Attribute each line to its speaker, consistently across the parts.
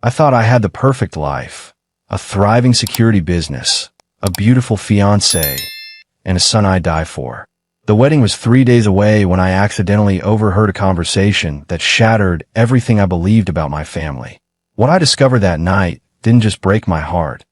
Speaker 1: I thought I had the perfect life, a thriving security business, a beautiful fiancé, and a son I'd die for. The wedding was 3 days away when I accidentally overheard a conversation that shattered everything I believed about my family. What I discovered that night didn't just break my heart.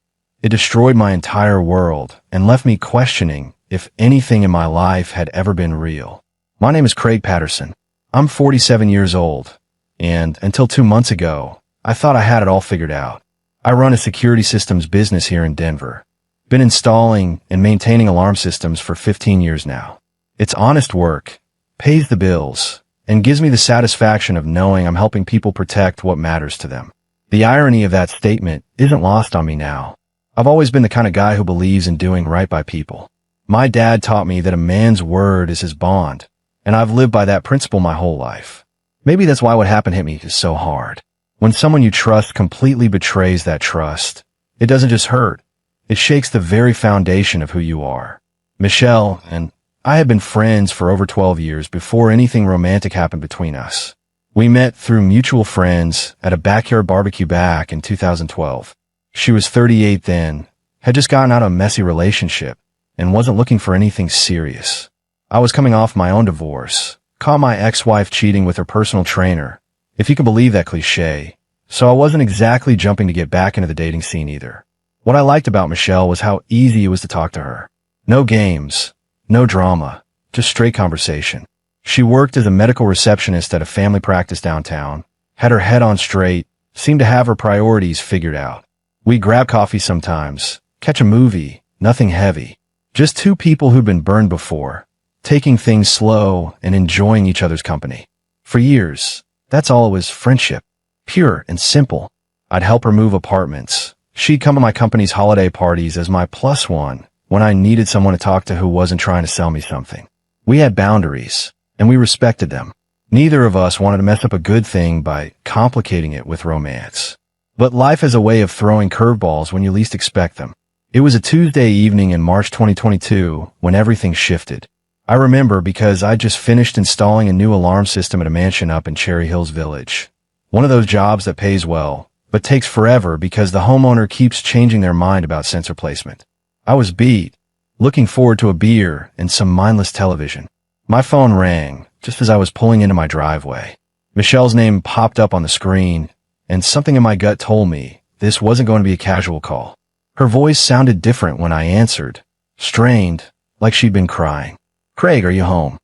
Speaker 1: It destroyed my entire world and left me questioning if anything in my life had ever been real. My name is Craig Patterson. I'm 47 years old, and until 2 months ago, I thought I had it all figured out. I run a security systems business here in Denver. Been installing and maintaining alarm systems for 15 years now. It's honest work, pays the bills, and gives me the satisfaction of knowing I'm helping people protect what matters to them. The irony of that statement isn't lost on me now. I've always been the kind of guy who believes in doing right by people. My dad taught me that a man's word is his bond, and I've lived by that principle my whole life. Maybe that's why what happened hit me so hard. When someone you trust completely betrays that trust, it doesn't just hurt, it shakes the very foundation of who you are. Michelle and I had been friends for over 12 years before anything romantic happened between us. We met through mutual friends at a backyard barbecue back in 2012. She was 38 then, had just gotten out of a messy relationship, and wasn't looking for anything serious. I was coming off my own divorce, caught my ex-wife cheating with her personal trainer, if you can believe that cliche, so I wasn't exactly jumping to get back into the dating scene either. What I liked about Michelle was how easy it was to talk to her. No games. No drama, just straight conversation. She worked as a medical receptionist at a family practice downtown, had her head on straight, seemed to have her priorities figured out. We'd grab coffee sometimes, catch a movie, nothing heavy. Just two people who'd been burned before, taking things slow and enjoying each other's company. For years, that's all it was, friendship. Pure and simple. I'd help her move apartments. She'd come to my company's holiday parties as my plus one, when I needed someone to talk to who wasn't trying to sell me something. We had boundaries, and we respected them. Neither of us wanted to mess up a good thing by complicating it with romance. But life has a way of throwing curveballs when you least expect them. It was a Tuesday evening in March 2022 when everything shifted. I remember because I'd just finished installing a new alarm system at a mansion up in Cherry Hills Village. One of those jobs that pays well, but takes forever because the homeowner keeps changing their mind about sensor placement. I was beat, looking forward to a beer and some mindless television. My phone rang just as I was pulling into my driveway. Michelle's name popped up on the screen, and something in my gut told me this wasn't going to be a casual call. Her voice sounded different when I answered, strained, like she'd been crying. "Craig, are you home?"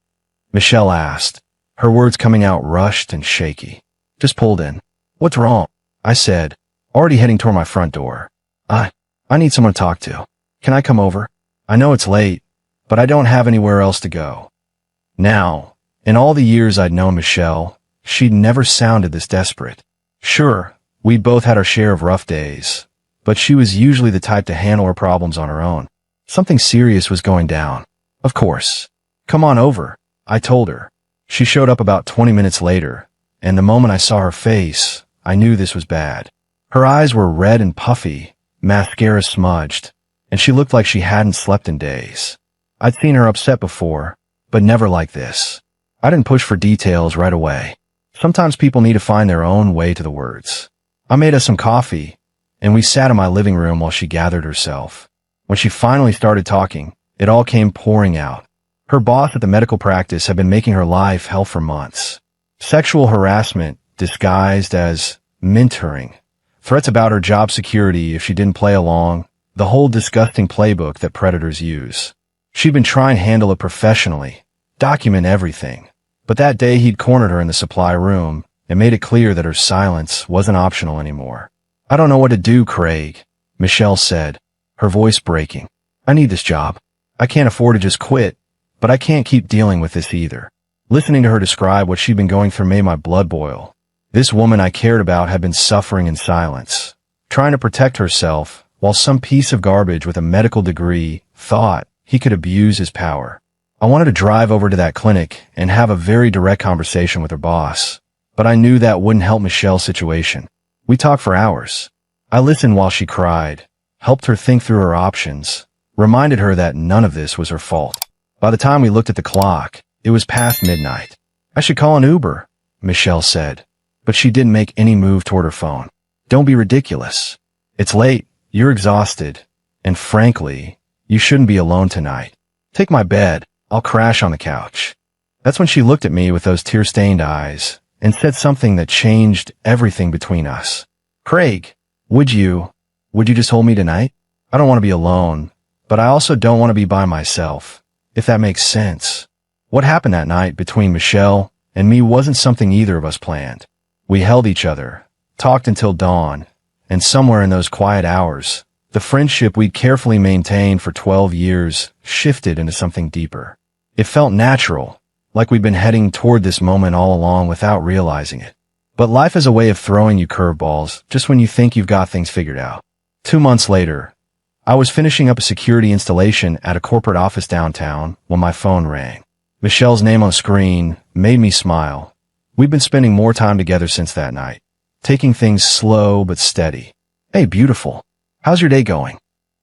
Speaker 1: Michelle asked, her words coming out rushed and shaky. "Just pulled in." "What's wrong?" I said, already heading toward my front door. I need someone to talk to. Can I come over? I know it's late, but I don't have anywhere else to go." Now, in all the years I'd known Michelle, she'd never sounded this desperate. Sure, we'd both had our share of rough days, but she was usually the type to handle her problems on her own. Something serious was going down. "Of course. Come on over," I told her. She showed up about 20 minutes later, and the moment I saw her face, I knew this was bad. Her eyes were red and puffy, mascara smudged, and she looked like she hadn't slept in days. I'd seen her upset before, but never like this. I didn't push for details right away. Sometimes people need to find their own way to the words. I made us some coffee, and we sat in my living room while she gathered herself. When she finally started talking, it all came pouring out. Her boss at the medical practice had been making her life hell for months. Sexual harassment disguised as mentoring, threats about her job security if she didn't play along, the whole disgusting playbook that predators use. She'd been trying to handle it professionally, document everything. But that day he'd cornered her in the supply room and made it clear that her silence wasn't optional anymore. "I don't know what to do, Craig," Michelle said, her voice breaking. "I need this job. I can't afford to just quit, but I can't keep dealing with this either." Listening to her describe what she'd been going through made my blood boil. This woman I cared about had been suffering in silence, trying to protect herself, while some piece of garbage with a medical degree thought he could abuse his power. I wanted to drive over to that clinic and have a very direct conversation with her boss, but I knew that wouldn't help Michelle's situation. We talked for hours. I listened while she cried, helped her think through her options, reminded her that none of this was her fault. By the time we looked at the clock, it was past midnight. "I should call an Uber," Michelle said, but she didn't make any move toward her phone. Don't be ridiculous. It's late, you're exhausted, and frankly, you shouldn't be alone tonight. Take my bed, I'll crash on the couch. That's when she looked at me with those tear-stained eyes and said something that changed everything between us. Craig, would you just hold me tonight? I don't want to be alone, but I also don't want to be by myself, if that makes sense. What happened that night between Michelle and me wasn't something either of us planned. We held each other, talked until dawn, and somewhere in those quiet hours, the friendship we'd carefully maintained for 12 years shifted into something deeper. It felt natural, like we'd been heading toward this moment all along without realizing it. But life is a way of throwing you curveballs just when you think you've got things figured out. 2 months later, I was finishing up a security installation at a corporate office downtown when my phone rang. Michelle's name on the screen made me smile. We've been spending more time together since that night, taking things slow but steady. Hey, beautiful. How's your day going?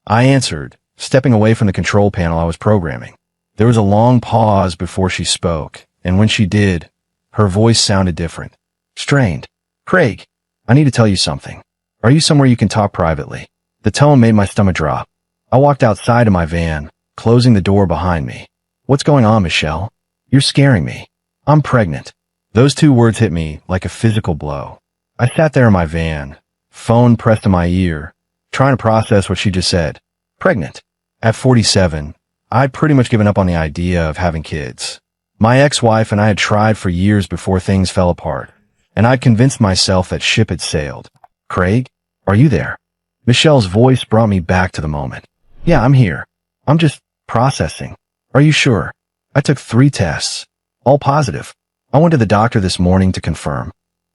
Speaker 1: I answered, stepping away from the control panel I was programming. There was a long pause before she spoke, and when she did, her voice sounded different. Strained. Craig, I need to tell you something. Are you somewhere you can talk privately? The tone made my stomach drop. I walked outside to my van, closing the door behind me. What's going on, Michelle? You're scaring me. I'm pregnant. Those 2 words hit me like a physical blow. I sat there in my van, phone pressed to my ear, trying to process what she just said. Pregnant. At 47, I'd pretty much given up on the idea of having kids. My ex-wife and I had tried for years before things fell apart, and I'd convinced myself that ship had sailed. Craig, are you there? Michelle's voice brought me back to the moment. Yeah, I'm here. I'm just processing. Are you sure? I took 3 tests, all positive. I went to the doctor this morning to confirm.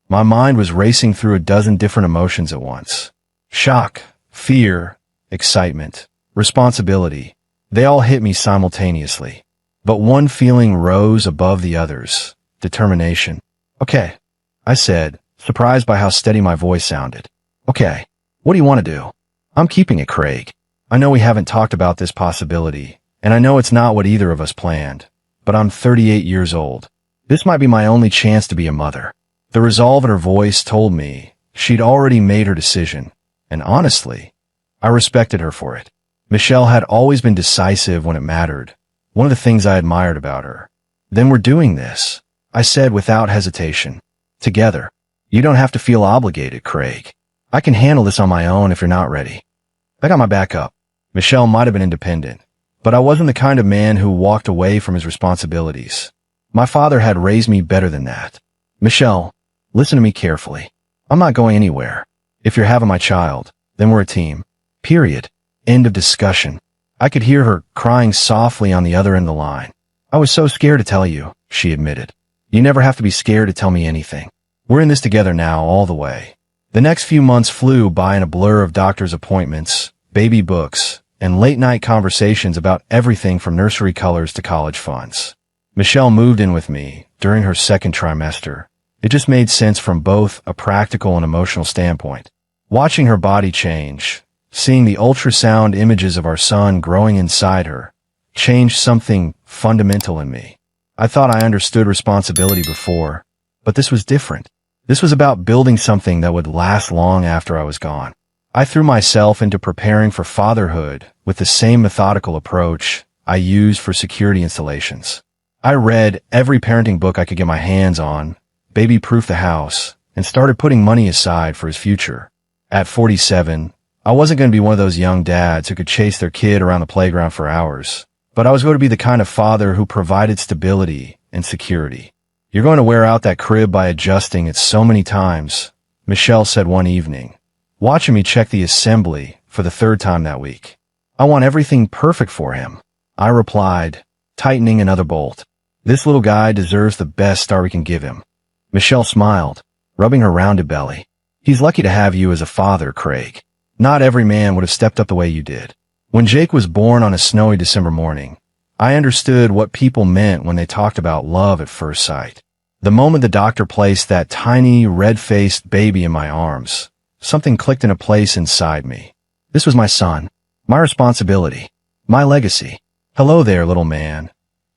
Speaker 1: My mind was racing through a dozen different emotions at once. Shock, fear, excitement, responsibility. They all hit me simultaneously. But one feeling rose above the others. Determination. Okay, I said, surprised by how steady my voice sounded. Okay, what do you want to do? I'm keeping it, Craig. I know we haven't talked about this possibility, and I know it's not what either of us planned, but I'm 38 years old. This might be my only chance to be a mother. The resolve in her voice told me she'd already made her decision, and honestly, I respected her for it. Michelle had always been decisive when it mattered, one of the things I admired about her. Then we're doing this, I said without hesitation. Together. You don't have to feel obligated, Craig. I can handle this on my own if you're not ready. I got my back up. Michelle might have been independent, but I wasn't the kind of man who walked away from his responsibilities. My father had raised me better than that. Michelle, listen to me carefully. I'm not going anywhere. If you're having my child, then we're a team. Period. End of discussion. I could hear her crying softly on the other end of the line. I was so scared to tell you, she admitted. You never have to be scared to tell me anything. We're in this together now, all the way. The next few months flew by in a blur of doctor's appointments, baby books, and late-night conversations about everything from nursery colors to college funds. Michelle moved in with me during her second trimester. It just made sense from both a practical and emotional standpoint. Watching her body change, seeing the ultrasound images of our son growing inside her, changed something fundamental in me. I thought I understood responsibility before, but this was different. This was about building something that would last long after I was gone. I threw myself into preparing for fatherhood with the same methodical approach I used for security installations. I read every parenting book I could get my hands on, baby-proofed the house, and started putting money aside for his future. At 47, I wasn't going to be one of those young dads who could chase their kid around the playground for hours, but I was going to be the kind of father who provided stability and security. You're going to wear out that crib by adjusting it so many times, Michelle said one evening, watching me check the assembly for the 3rd time that week. I want everything perfect for him, I replied, tightening another bolt. This little guy deserves the best start we can give him. Michelle smiled, rubbing her rounded belly. He's lucky to have you as a father, Craig. Not every man would have stepped up the way you did. When Jake was born on a snowy December morning, I understood what people meant when they talked about love at first sight. The moment the doctor placed that tiny, red-faced baby in my arms, something clicked into place inside me. This was my son, my responsibility, my legacy. Hello there, little man,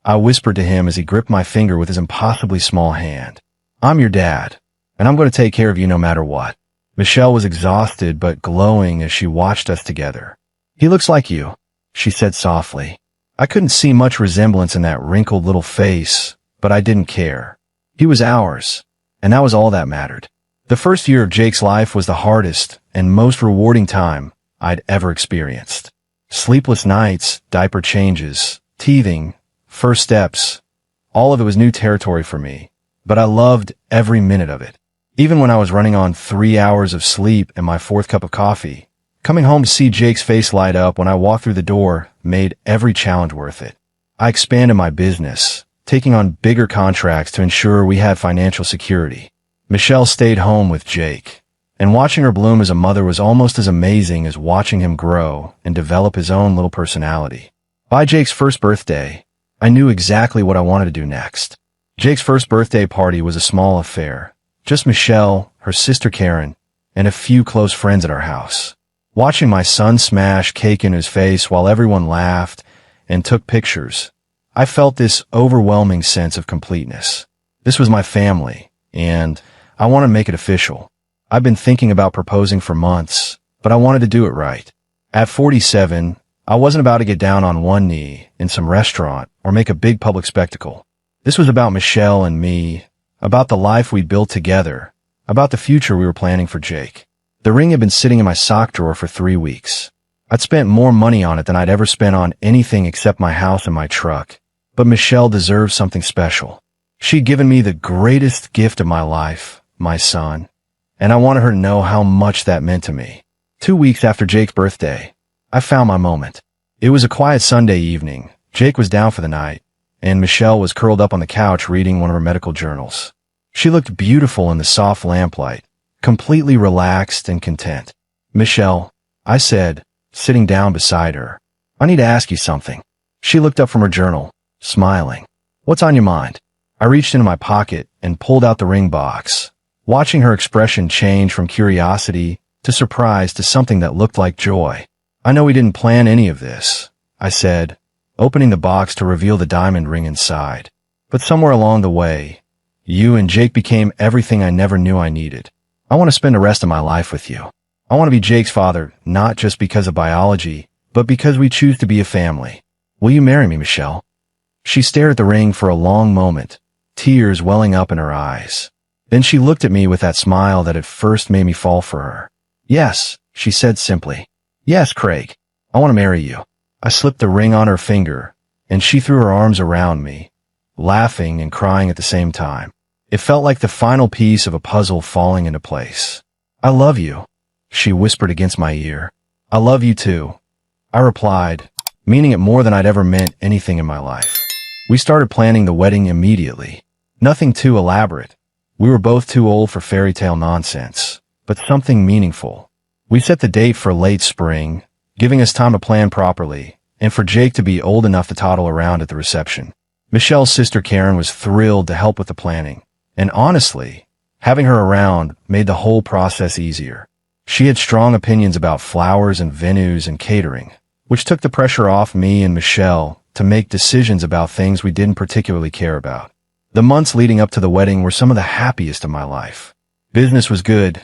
Speaker 1: I whispered to him as he gripped my finger with his impossibly small hand. I'm your dad, and I'm going to take care of you no matter what. Michelle was exhausted but glowing as she watched us together. "He looks like you," she said softly. I couldn't see much resemblance in that wrinkled little face, but I didn't care. He was ours, and that was all that mattered. The first year of Jake's life was the hardest and most rewarding time I'd ever experienced. Sleepless nights, diaper changes, teething, first steps, all of it was new territory for me, but I loved every minute of it. Even when I was running on 3 hours of sleep and my fourth cup of coffee, coming home to see Jake's face light up when I walked through the door made every challenge worth it. I expanded my business, taking on bigger contracts to ensure we had financial security. Michelle stayed home with Jake, and watching her bloom as a mother was almost as amazing as watching him grow and develop his own little personality. By Jake's first birthday, I knew exactly what I wanted to do next. Jake's first birthday party was a small affair, just Michelle, her sister Karen, and a few close friends at our house. Watching my son smash cake in his face while everyone laughed and took pictures, I felt this overwhelming sense of completeness. This was my family, and I wanted to make it official. I've been thinking about proposing for months, but I wanted to do it right. At 47, I wasn't about to get down on one knee in some restaurant or make a big public spectacle. This was about Michelle and me, about the life we'd built together, about the future we were planning for Jake. The ring had been sitting in my sock drawer for 3 weeks. I'd spent more money on it than I'd ever spent on anything except my house and my truck. But Michelle deserved something special. She'd given me the greatest gift of my life, my son, and I wanted her to know how much that meant to me. 2 weeks after Jake's birthday, I found my moment. It was a quiet Sunday evening. Jake was down for the night, and Michelle was curled up on the couch reading one of her medical journals. She looked beautiful in the soft lamplight, completely relaxed and content. "Michelle," I said, sitting down beside her, "I need to ask you something." She looked up from her journal, smiling. "What's on your mind?" I reached into my pocket and pulled out the ring box, watching her expression change from curiosity to surprise to something that looked like joy. "I know we didn't plan any of this," I said, opening the box to reveal the diamond ring inside. "But somewhere along the way, you and Jake became everything I never knew I needed. I want to spend the rest of my life with you. I want to be Jake's father, not just because of biology, but because we choose to be a family. Will you marry me, Michelle?" She stared at the ring for a long moment, tears welling up in her eyes. Then she looked at me with that smile that at first made me fall for her. "Yes," she said simply. "Yes, Craig. I want to marry you." I slipped the ring on her finger, and she threw her arms around me, laughing and crying at the same time. It felt like the final piece of a puzzle falling into place. "I love you," she whispered against my ear. "I love you too," I replied, meaning it more than I'd ever meant anything in my life. We started planning the wedding immediately. Nothing too elaborate. We were both too old for fairy tale nonsense, but something meaningful. We set the date for late spring, giving us time to plan properly, and for Jake to be old enough to toddle around at the reception. Michelle's sister Karen was thrilled to help with the planning, and honestly, having her around made the whole process easier. She had strong opinions about flowers and venues and catering, which took the pressure off me and Michelle to make decisions about things we didn't particularly care about. The months leading up to the wedding were some of the happiest of my life. Business was good,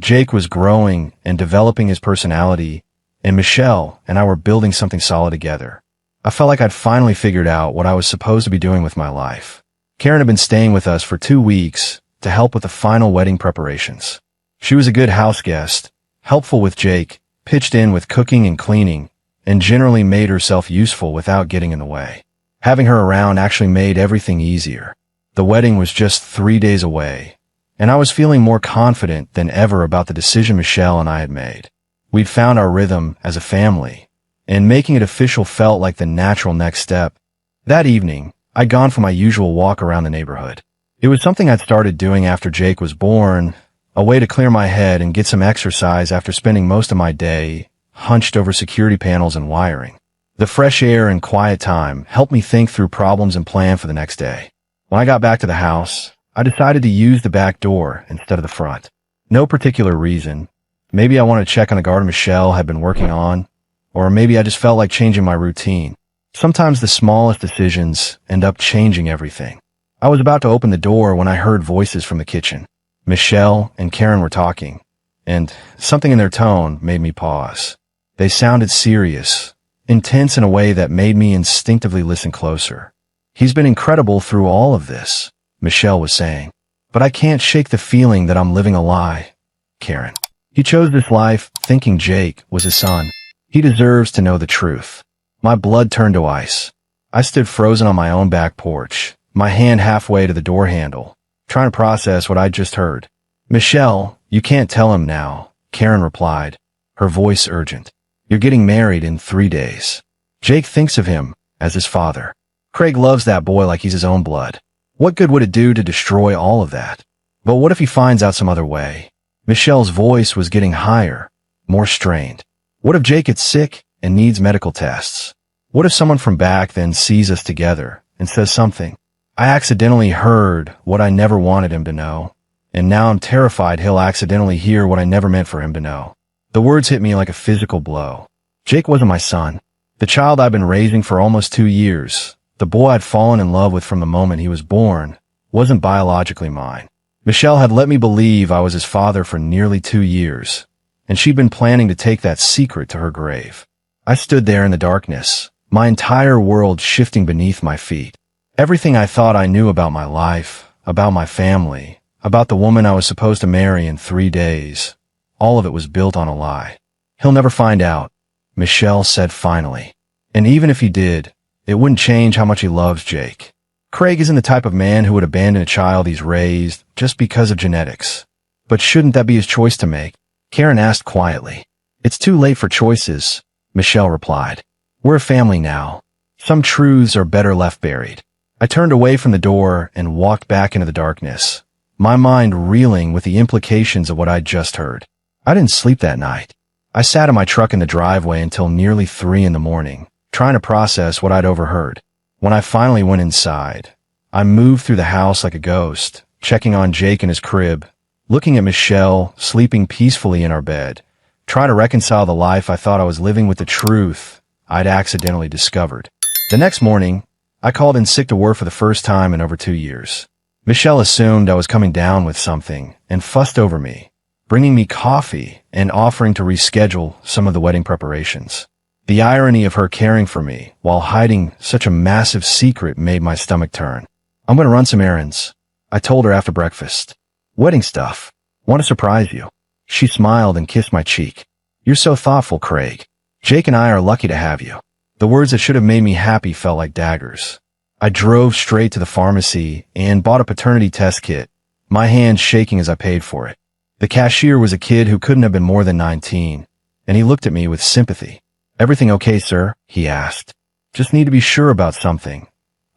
Speaker 1: Jake was growing and developing his personality, and Michelle and I were building something solid together. I felt like I'd finally figured out what I was supposed to be doing with my life. Karen had been staying with us for 2 weeks to help with the final wedding preparations. She was a good house guest, helpful with Jake, pitched in with cooking and cleaning, and generally made herself useful without getting in the way. Having her around actually made everything easier. The wedding was just 3 days away, and I was feeling more confident than ever about the decision Michelle and I had made. We'd found our rhythm as a family, and making it official felt like the natural next step. That evening, I'd gone for my usual walk around the neighborhood. It was something I'd started doing after Jake was born, a way to clear my head and get some exercise after spending most of my day hunched over security panels and wiring. The fresh air and quiet time helped me think through problems and plan for the next day. When I got back to the house, I decided to use the back door instead of the front. No particular reason. Maybe I wanted to check on the garden Michelle had been working on, or maybe I just felt like changing my routine. Sometimes the smallest decisions end up changing everything. I was about to open the door when I heard voices from the kitchen. Michelle and Karen were talking, and something in their tone made me pause. They sounded serious, intense in a way that made me instinctively listen closer. "He's been incredible through all of this," Michelle was saying. "But I can't shake the feeling that I'm living a lie, Karen. He chose this life thinking Jake was his son. He deserves to know the truth." My blood turned to ice. I stood frozen on my own back porch, my hand halfway to the door handle, trying to process what I'd just heard. "Michelle, you can't tell him now," Karen replied, her voice urgent. "You're getting married in 3 days. Jake thinks of him as his father. Craig loves that boy like he's his own blood. What good would it do to destroy all of that? But what if he finds out some other way?" Michelle's voice was getting higher, more strained. "What if Jake gets sick and needs medical tests? What if someone from back then sees us together and says something? I accidentally heard what I never wanted him to know, and now I'm terrified he'll accidentally hear what I never meant for him to know." The words hit me like a physical blow. Jake wasn't my son. The child I'd been raising for almost 2 years, the boy I'd fallen in love with from the moment he was born, wasn't biologically mine. Michelle had let me believe I was his father for nearly 2 years, and she'd been planning to take that secret to her grave. I stood there in the darkness, my entire world shifting beneath my feet. Everything I thought I knew about my life, about my family, about the woman I was supposed to marry in 3 days, all of it was built on a lie. "He'll never find out," Michelle said finally. "And even if he did, it wouldn't change how much he loves Jake. Craig isn't the type of man who would abandon a child he's raised just because of genetics." "But shouldn't that be his choice to make?" Karen asked quietly. "It's too late for choices," Michelle replied. "We're a family now. Some truths are better left buried." I turned away from the door and walked back into the darkness, my mind reeling with the implications of what I'd just heard. I didn't sleep that night. I sat in my truck in the driveway until nearly 3 in the morning, trying to process what I'd overheard. When I finally went inside, I moved through the house like a ghost, checking on Jake in his crib, looking at Michelle sleeping peacefully in our bed, trying to reconcile the life I thought I was living with the truth I'd accidentally discovered. The next morning, I called in sick to work for the first time in over 2 years. Michelle assumed I was coming down with something and fussed over me, bringing me coffee and offering to reschedule some of the wedding preparations. The irony of her caring for me while hiding such a massive secret made my stomach turn. "I'm going to run some errands," I told her after breakfast. "Wedding stuff. Want to surprise you." She smiled and kissed my cheek. "You're so thoughtful, Craig. Jake and I are lucky to have you." The words that should have made me happy felt like daggers. I drove straight to the pharmacy and bought a paternity test kit, my hands shaking as I paid for it. The cashier was a kid who couldn't have been more than 19, and he looked at me with sympathy. "Everything okay, sir?" he asked. "Just need to be sure about something,"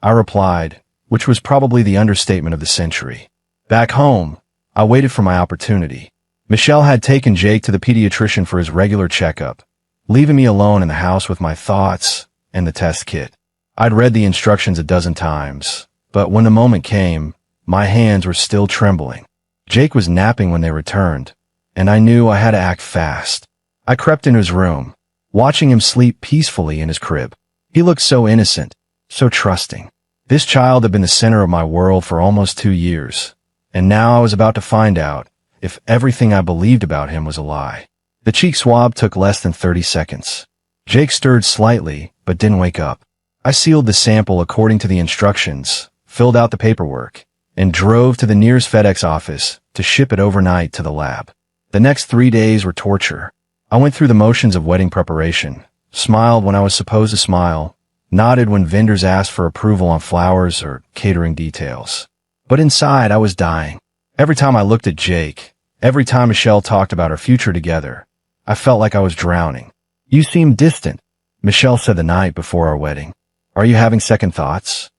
Speaker 1: I replied, which was probably the understatement of the century. Back home, I waited for my opportunity. Michelle had taken Jake to the pediatrician for his regular checkup, leaving me alone in the house with my thoughts and the test kit. I'd read the instructions a dozen times, but when the moment came, my hands were still trembling. Jake was napping when they returned, and I knew I had to act fast. I crept into his room, watching him sleep peacefully in his crib. He looked so innocent, so trusting. This child had been the center of my world for almost 2 years, and now I was about to find out if everything I believed about him was a lie. The cheek swab took less than 30 seconds. Jake stirred slightly, but didn't wake up. I sealed the sample according to the instructions, filled out the paperwork, and drove to the nearest FedEx office to ship it overnight to the lab. The next 3 days were torture. I went through the motions of wedding preparation, smiled when I was supposed to smile, nodded when vendors asked for approval on flowers or catering details. But inside, I was dying. Every time I looked at Jake, every time Michelle talked about our future together, I felt like I was drowning. "You seem distant," Michelle said the night before our wedding. "Are you having second thoughts?"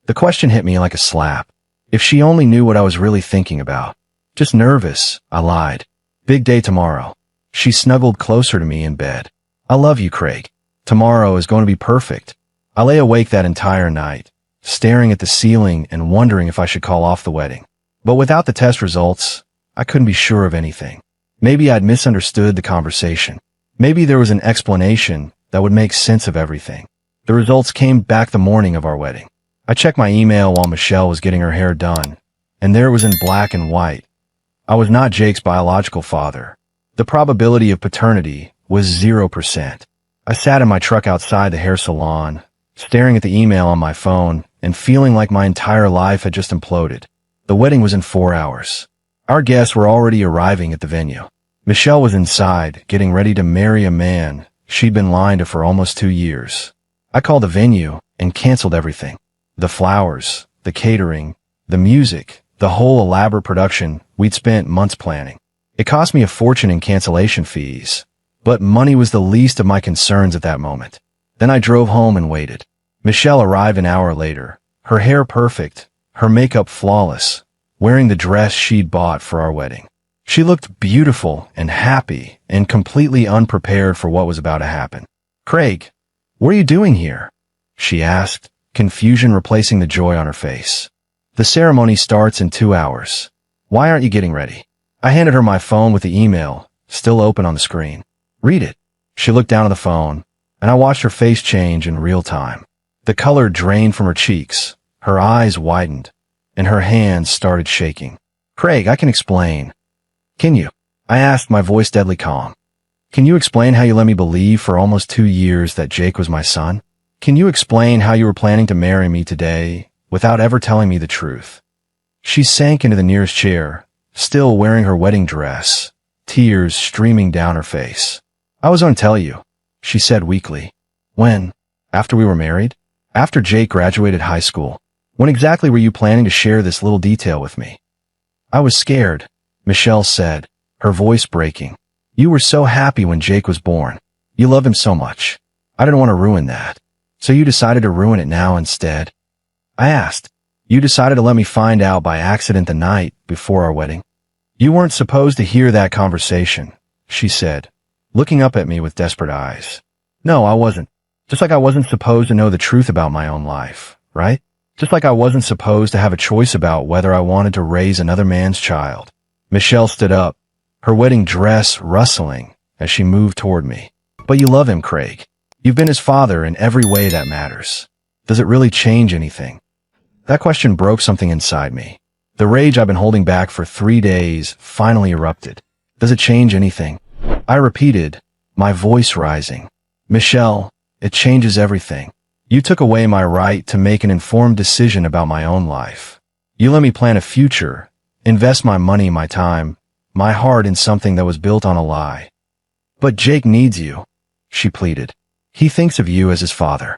Speaker 1: The question hit me like a slap. If she only knew what I was really thinking about. "Just nervous," I lied. "Big day tomorrow." She snuggled closer to me in bed. "I love you, Craig. Tomorrow is going to be perfect." I lay awake that entire night, staring at the ceiling and wondering if I should call off the wedding. But without the test results, I couldn't be sure of anything. Maybe I'd misunderstood the conversation. Maybe there was an explanation that would make sense of everything. The results came back the morning of our wedding. I checked my email while Michelle was getting her hair done, and there it was in black and white. I was not Jake's biological father, The probability of paternity was 0%. I sat in my truck outside the hair salon, staring at the email on my phone and feeling like my entire life had just imploded. The wedding was in 4 hours. Our guests were already arriving at the venue. Michelle was inside, getting ready to marry a man she'd been lying to for almost 2 years. I called the venue and canceled everything. The flowers, the catering, the music, the whole elaborate production we'd spent months planning. It cost me a fortune in cancellation fees, but money was the least of my concerns at that moment. Then I drove home and waited. Michelle arrived an hour later, her hair perfect, her makeup flawless, wearing the dress she'd bought for our wedding. She looked beautiful and happy and completely unprepared for what was about to happen. "Craig, what are you doing here?" she asked, confusion replacing the joy on her face. "The ceremony starts in 2 hours. Why aren't you getting ready?" I handed her my phone with the email, still open on the screen. "Read it." She looked down at the phone, and I watched her face change in real time. The color drained from her cheeks, her eyes widened, and her hands started shaking. "Craig, I can explain." "Can you?" I asked, my voice deadly calm. "Can you explain how you let me believe for almost 2 years that Jake was my son? Can you explain how you were planning to marry me today without ever telling me the truth?" She sank into the nearest chair, still wearing her wedding dress, tears streaming down her face. "I was going to tell you," she said weakly. "When? After we were married? After Jake graduated high school? When exactly were you planning to share this little detail with me?" "I was scared," Michelle said, her voice breaking. "You were so happy when Jake was born. You loved him so much. I didn't want to ruin that. So you decided to ruin it now instead?" I asked. "You decided to let me find out by accident the night before our wedding?" "You weren't supposed to hear that conversation," she said, looking up at me with desperate eyes. "No, I wasn't. Just like I wasn't supposed to know the truth about my own life, right? Just like I wasn't supposed to have a choice about whether I wanted to raise another man's child." Michelle stood up, her wedding dress rustling as she moved toward me. "But you love him, Craig. You've been his father in every way that matters. Does it really change anything?" That question broke something inside me. The rage I've been holding back for 3 days finally erupted. "Does it change anything?" I repeated, my voice rising. "Michelle, it changes everything. You took away my right to make an informed decision about my own life. You let me plan a future, invest my money, my time, my heart in something that was built on a lie." "But Jake needs you," she pleaded. "He thinks of you as his father."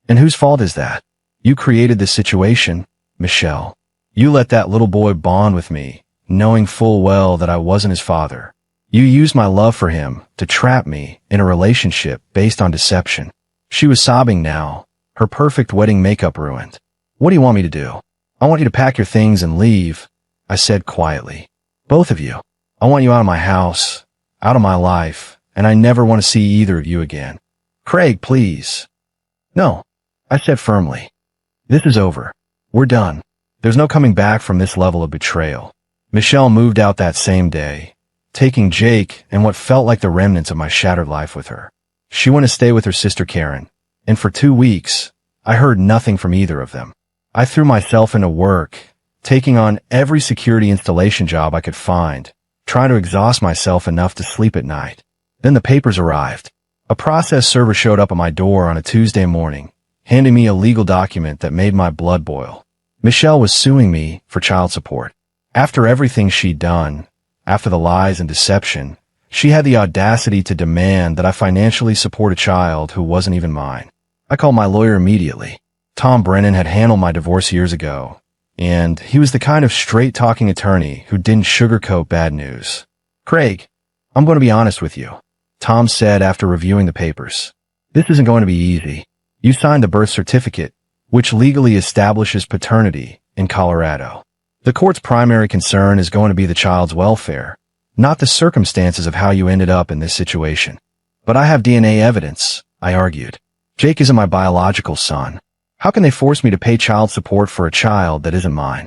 Speaker 1: "And whose fault is that? You created this situation, Michelle. You let that little boy bond with me, knowing full well that I wasn't his father. You used my love for him to trap me in a relationship based on deception." She was sobbing now, her perfect wedding makeup ruined. "What do you want me to do?" "I want you to pack your things and leave," I said quietly. "Both of you. I want you out of my house, out of my life, and I never want to see either of you again." "Craig, please." "No," I said firmly. "This is over. We're done. There's no coming back from this level of betrayal." Michelle moved out that same day, taking Jake and what felt like the remnants of my shattered life with her. She went to stay with her sister Karen, and for 2 weeks, I heard nothing from either of them. I threw myself into work, taking on every security installation job I could find, trying to exhaust myself enough to sleep at night. Then the papers arrived. A process server showed up at my door on a Tuesday morning, handing me a legal document that made my blood boil. Michelle was suing me for child support. After everything she'd done, after the lies and deception, she had the audacity to demand that I financially support a child who wasn't even mine. I called my lawyer immediately. Tom Brennan had handled my divorce years ago, and he was the kind of straight-talking attorney who didn't sugarcoat bad news. "Craig, I'm going to be honest with you," Tom said after reviewing the papers. "This isn't going to be easy. You signed the birth certificate, which legally establishes paternity in Colorado. The court's primary concern is going to be the child's welfare, not the circumstances of how you ended up in this situation." "But I have DNA evidence," I argued. "Jake isn't my biological son. How can they force me to pay child support for a child that isn't mine?"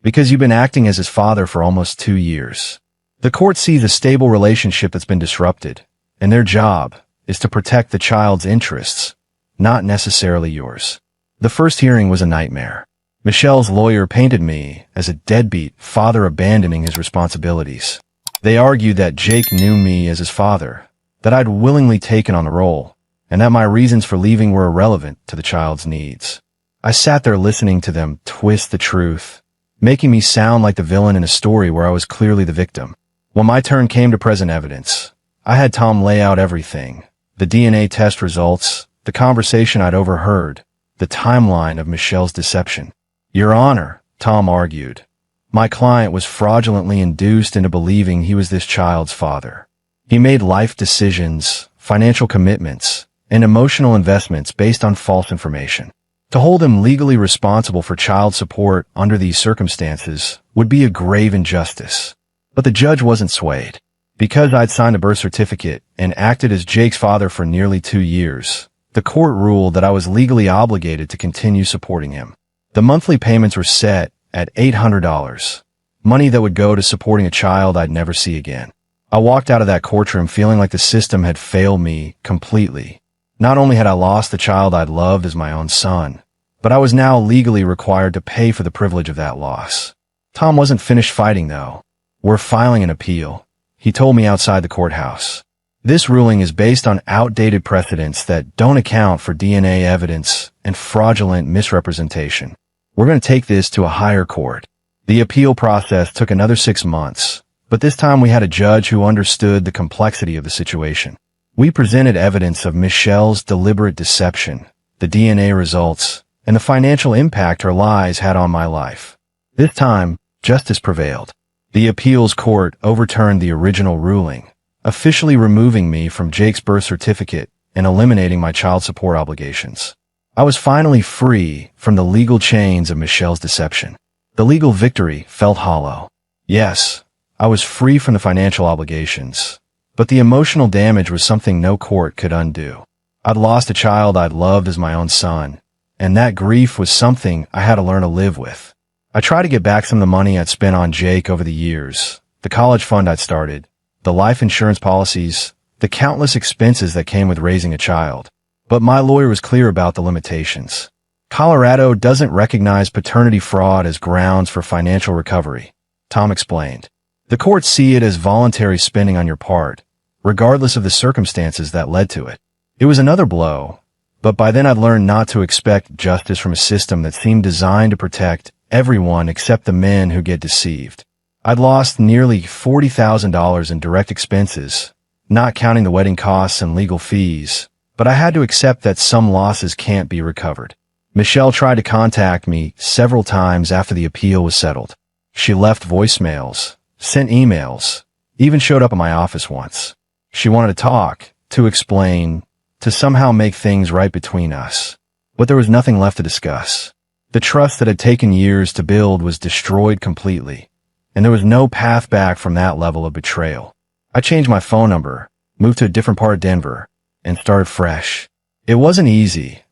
Speaker 1: "Because you've been acting as his father for almost 2 years. The court sees a stable relationship that's been disrupted, and their job is to protect the child's interests, not necessarily yours." The first hearing was a nightmare. Michelle's lawyer painted me as a deadbeat father abandoning his responsibilities. They argued that Jake knew me as his father, that I'd willingly taken on the role, and that my reasons for leaving were irrelevant to the child's needs. I sat there listening to them twist the truth, making me sound like the villain in a story where I was clearly the victim. When my turn came to present evidence, I had Tom lay out everything: the DNA test results, the conversation I'd overheard, the timeline of Michelle's deception. "Your Honor," Tom argued, "my client was fraudulently induced into believing he was this child's father. He made life decisions, financial commitments, and emotional investments based on false information. To hold him legally responsible for child support under these circumstances would be a grave injustice." But the judge wasn't swayed. Because I'd signed a birth certificate and acted as Jake's father for nearly 2 years, the court ruled that I was legally obligated to continue supporting him. The monthly payments were set at $800, money that would go to supporting a child I'd never see again. I walked out of that courtroom feeling like the system had failed me completely. Not only had I lost the child I'd loved as my own son, but I was now legally required to pay for the privilege of that loss. Tom wasn't finished fighting, though. "We're filing an appeal," he told me outside the courthouse. "This ruling is based on outdated precedents that don't account for DNA evidence and fraudulent misrepresentation. We're going to take this to a higher court." The appeal process took another 6 months, but this time we had a judge who understood the complexity of the situation. We presented evidence of Michelle's deliberate deception, the DNA results, and the financial impact her lies had on my life. This time, justice prevailed. The appeals court overturned the original ruling, officially removing me from Jake's birth certificate and eliminating my child support obligations. I was finally free from the legal chains of Michelle's deception. The legal victory felt hollow. Yes, I was free from the financial obligations, but the emotional damage was something no court could undo. I'd lost a child I'd loved as my own son, and that grief was something I had to learn to live with. I tried to get back some of the money I'd spent on Jake over the years, the college fund I'd started, the life insurance policies, the countless expenses that came with raising a child. But my lawyer was clear about the limitations. Colorado doesn't recognize paternity fraud as grounds for financial recovery, Tom explained. The courts see it as voluntary spending on your part, regardless of the circumstances that led to it. It was another blow, but by then I'd learned not to expect justice from a system that seemed designed to protect everyone except the men who get deceived. I'd lost nearly $40,000 in direct expenses, not counting the wedding costs and legal fees, but I had to accept that some losses can't be recovered. Michelle tried to contact me several times after the appeal was settled. She left voicemails, sent emails, even showed up at my office once. She wanted to talk, to explain, to somehow make things right between us. But there was nothing left to discuss. The trust that had taken years to build was destroyed completely, and there was no path back from that level of betrayal. I changed my phone number, moved to a different part of Denver, and started fresh. It wasn't easy.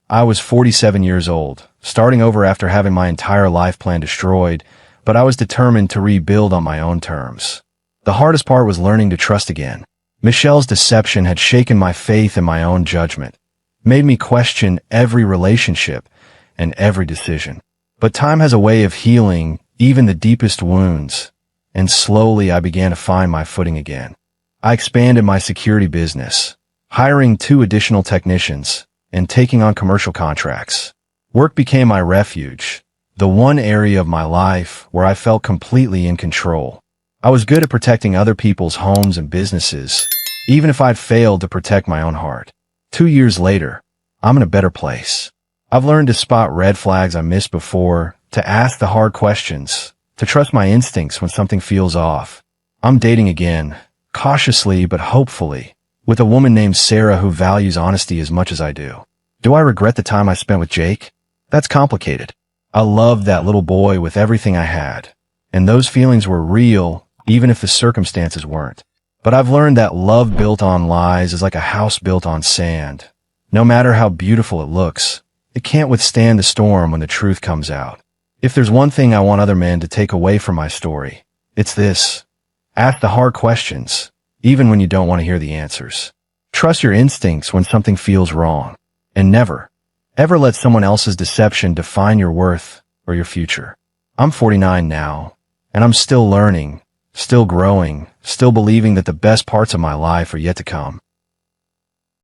Speaker 1: I was 47 years old, starting over after having my entire life plan destroyed, but I was determined to rebuild on my own terms. The hardest part was learning to trust again. Michelle's deception had shaken my faith in my own judgment, made me question every relationship and every decision. But time has a way of healing even the deepest wounds, and slowly I began to find my footing again. I expanded my security business, hiring 2 additional technicians and taking on commercial contracts. Work became my refuge, the one area of my life where I felt completely in control. I was good at protecting other people's homes and businesses, even if I'd failed to protect my own heart. 2 years later, I'm in a better place. I've learned to spot red flags I missed before, to ask the hard questions, to trust my instincts when something feels off. I'm dating again, cautiously but hopefully, with a woman named Sarah who values honesty as much as I do. Do I regret the time I spent with Jake? That's complicated. I loved that little boy with everything I had, and those feelings were real, even if the circumstances weren't. But I've learned that love built on lies is like a house built on sand. No matter how beautiful it looks, it can't withstand the storm when the truth comes out. If there's one thing I want other men to take away from my story, it's this. Ask the hard questions, even when you don't want to hear the answers. Trust your instincts when something feels wrong. And never, ever let someone else's deception define your worth or your future. I'm 49 now, and I'm still learning, still growing, still believing that the best parts of my life are yet to come.